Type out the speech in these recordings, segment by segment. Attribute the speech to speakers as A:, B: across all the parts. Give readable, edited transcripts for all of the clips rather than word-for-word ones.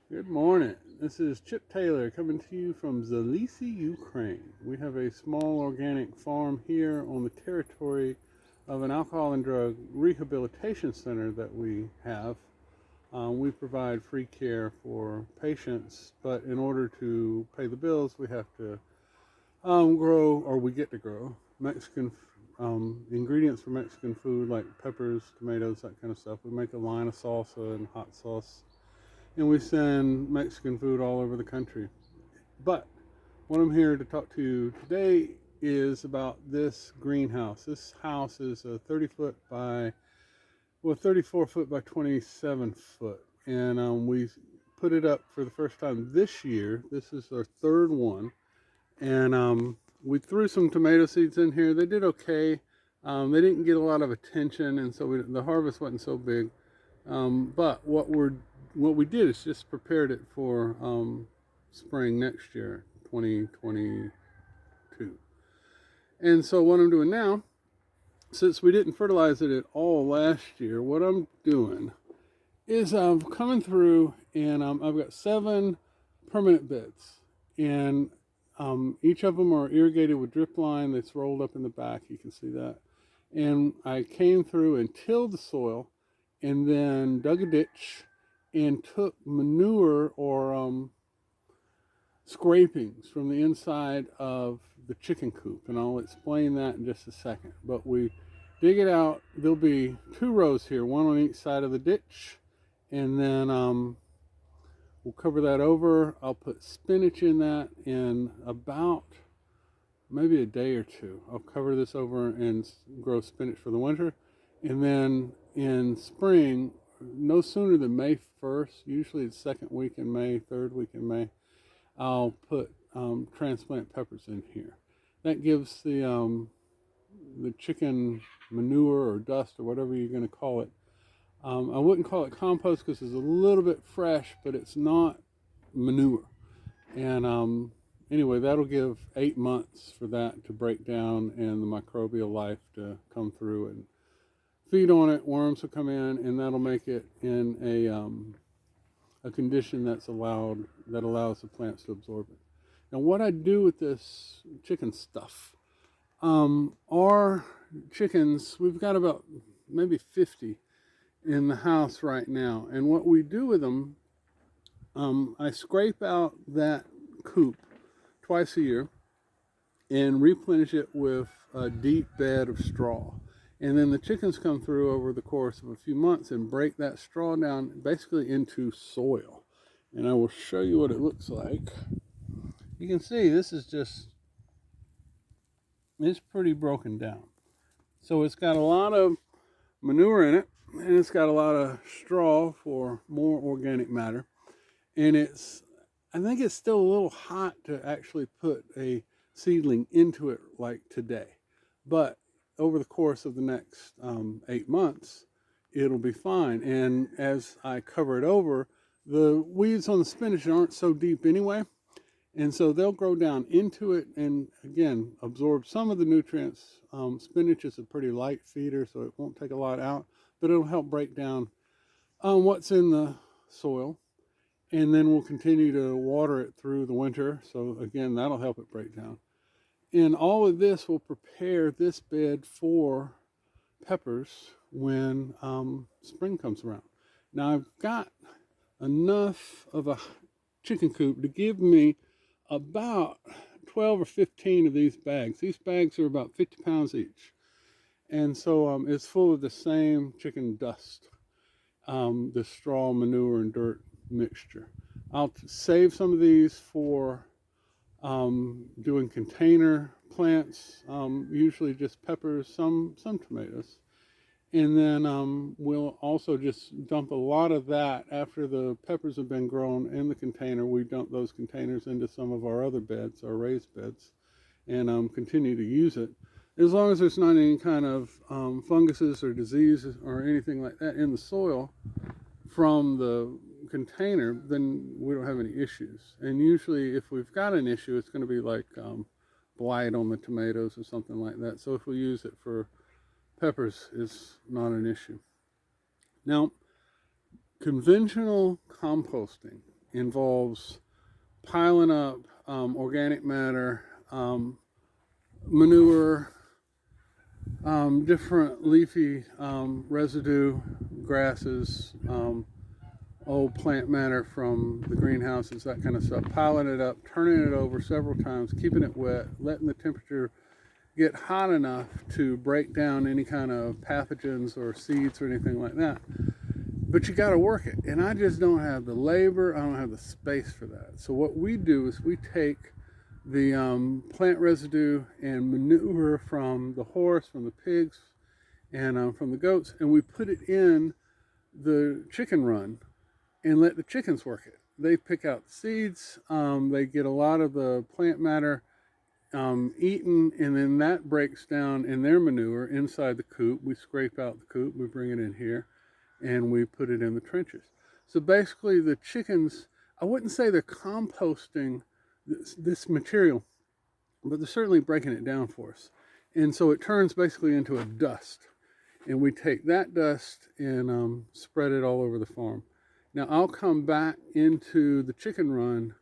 A: Good morning. This is Chip Taylor coming to you from Zalisi, Ukraine. We have a small organic farm here on the territory of an alcohol and drug rehabilitation center that we have. We provide free care for patients, but in order to pay the bills, we have to grow, or we get to grow, Mexican ingredients for Mexican food like peppers, tomatoes, that kind of stuff. We make a line of salsa and hot sauce, and we send Mexican food all over the country. But what I'm here to talk to you today is about this greenhouse. This house is a 34 foot by 27 foot, and we put it up for the first time this year. This is our third one, and we threw some tomato seeds in here. They did okay. They didn't get a lot of attention, and so the harvest wasn't so big. But what we did is just prepared it for spring next year, 2022. And so what I'm doing now, since we didn't fertilize it at all last year, what I'm doing is I'm coming through, and I've got 7 permanent beds, and each of them are irrigated with drip line that's rolled up in the back. You can see that. And I came through and tilled the soil, and then dug a ditch and took manure or scrapings from the inside of the chicken coop, and I'll explain that in just a second. But we dig it out. There'll be 2 rows here, one on each side of the ditch, and then we'll cover that over. I'll put spinach in that in about maybe a day or 2. I'll cover this over and grow spinach for the winter, and then in spring, no sooner than May 1st, usually the second week in May, third week in May, I'll put transplant peppers in here. That gives the chicken manure or dust or whatever you're going to call it. I wouldn't call it compost because it's a little bit fresh, but it's not manure. And anyway, that'll give 8 months for that to break down and the microbial life to come through and feed on it. Worms will come in, and that'll make it in a condition that allows the plants to absorb it. Now, what I do with this chicken stuff, our chickens, we've got about maybe 50 in the house right now, and what we do with them, I scrape out that coop twice a year and replenish it with a deep bed of straw. And then the chickens come through over the course of a few months and break that straw down basically into soil. And I will show you what it looks like. You can see this is it's pretty broken down. So it's got a lot of manure in it, and it's got a lot of straw for more organic matter. And I think it's still a little hot to actually put a seedling into it like today. But over the course of the next 8 months, it'll be fine. And as I cover it over, the weeds on the spinach aren't so deep anyway, and so they'll grow down into it and again absorb some of the nutrients. Spinach is a pretty light feeder, so it won't take a lot out, but it'll help break down what's in the soil. And then we'll continue to water it through the winter, so again, that'll help it break down. And all of this will prepare this bed for peppers when spring comes around. Now, I've got enough of a chicken coop to give me about 12 or 15 of these bags. These bags are about 50 pounds each. And so it's full of the same chicken dust, the straw, manure, and dirt mixture. I'll save some of these for doing container plants, usually just peppers, some tomatoes. And then we'll also just dump a lot of that after the peppers have been grown in the container. We dump those containers into some of our other beds, our raised beds, and continue to use it. As long as there's not any kind of funguses or diseases or anything like that in the soil from the container, then we don't have any issues. And usually if we've got an issue, it's going to be like blight on the tomatoes or something like that. So if we use it for peppers, it's not an issue. Now, conventional composting involves piling up organic matter, manure, different leafy residue, grasses, old plant matter from the greenhouses, that kind of stuff, piling it up, turning it over several times, keeping it wet, letting the temperature get hot enough to break down any kind of pathogens or seeds or anything like that. But you got to work it, and I just don't have the labor, I don't have the space for that. So what we do is we take the plant residue and manure from the horse, from the pigs, and from the goats, and we put it in the chicken run and let the chickens work it. They pick out the seeds, they get a lot of the plant matter eaten, and then that breaks down in their manure inside the coop. We scrape out the coop, we bring it in here, and we put it in the trenches. So basically the chickens, I wouldn't say they're composting this material, but they're certainly breaking it down for us. And so it turns basically into a dust, and we take that dust and spread it all over the farm. Now I'll come back into the chicken run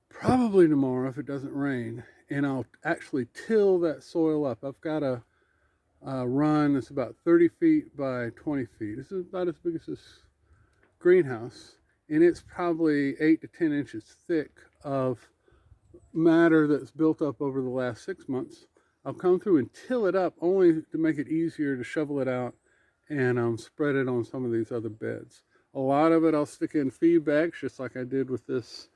A: probably tomorrow if it doesn't rain, and I'll actually till that soil up. I've got a run that's about 30 feet by 20 feet. This is about as big as this greenhouse, and it's probably 8 to 10 inches thick of matter that's built up over the last 6 months. I'll come through and till it up only to make it easier to shovel it out and spread it on some of these other beds. A lot of it I'll stick in feed bags, just like I did with this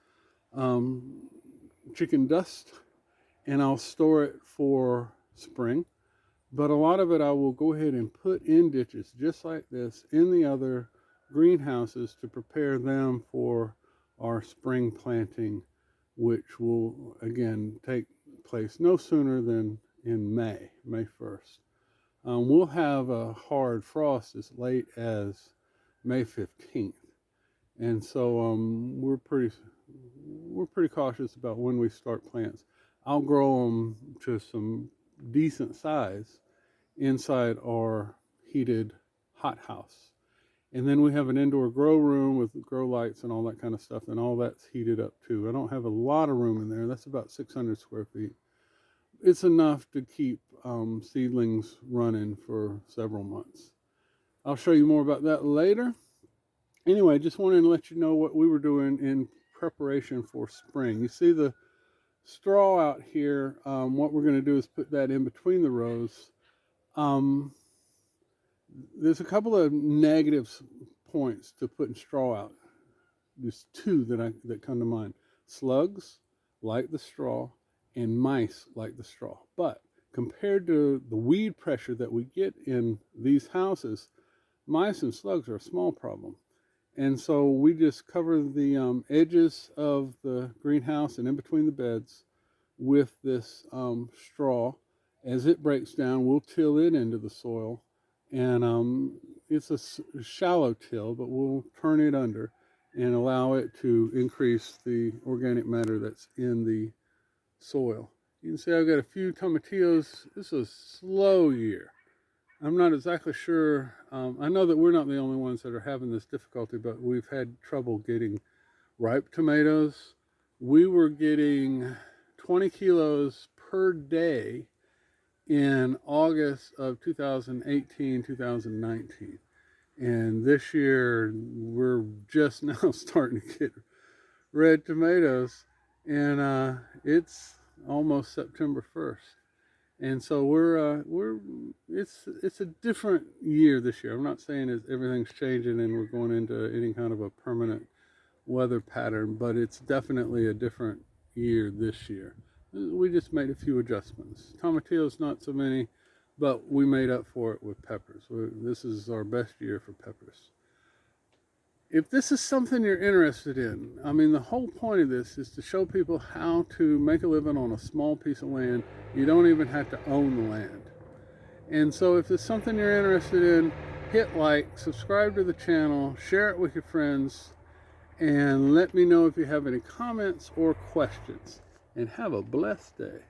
A: chicken dust, and I'll store it for spring. But a lot of it I will go ahead and put in ditches just like this in the other greenhouses to prepare them for our spring planting, which will again take place no sooner than in May 1st. We'll have a hard frost as late as May 15th, and so we're pretty cautious about when we start plants. I'll grow them to some decent size inside our heated hothouse, and then we have an indoor grow room with grow lights and all that kind of stuff, and all that's heated up too. I don't have a lot of room in there. That's about 600 square feet. It's enough to keep seedlings running for several months. I'll show you more about that later. Anyway, just wanted to let you know what we were doing in preparation for spring. You see the straw out here. What we're going to do is put that in between the rows. There's a couple of negative points to putting straw out. There's two that come to mind. Slugs like the straw, and mice like the straw. But compared to the weed pressure that we get in these houses, mice and slugs are a small problem. And so we just cover the edges of the greenhouse and in between the beds with this straw. As it breaks down, we'll till it into the soil, and it's a shallow till, but we'll turn it under and allow it to increase the organic matter that's in the soil. You can see I've got a few tomatillos. This is a slow year. I'm not exactly sure. I know that we're not the only ones that are having this difficulty, but we've had trouble getting ripe tomatoes. We were getting 20 kilos per day in August of 2018, 2019. And this year, we're just now starting to get red tomatoes, and it's almost September 1st. And so it's a different year this year. I'm not saying that everything's changing and we're going into any kind of a permanent weather pattern, but it's definitely a different year this year. We just made a few adjustments. Tomatillos, not so many, but we made up for it with peppers. This is our best year for peppers. If this is something you're interested in, I mean, the whole point of this is to show people how to make a living on a small piece of land. You don't even have to own the land. And so if it's something you're interested in, hit like, subscribe to the channel, share it with your friends, and let me know if you have any comments or questions. And have a blessed day.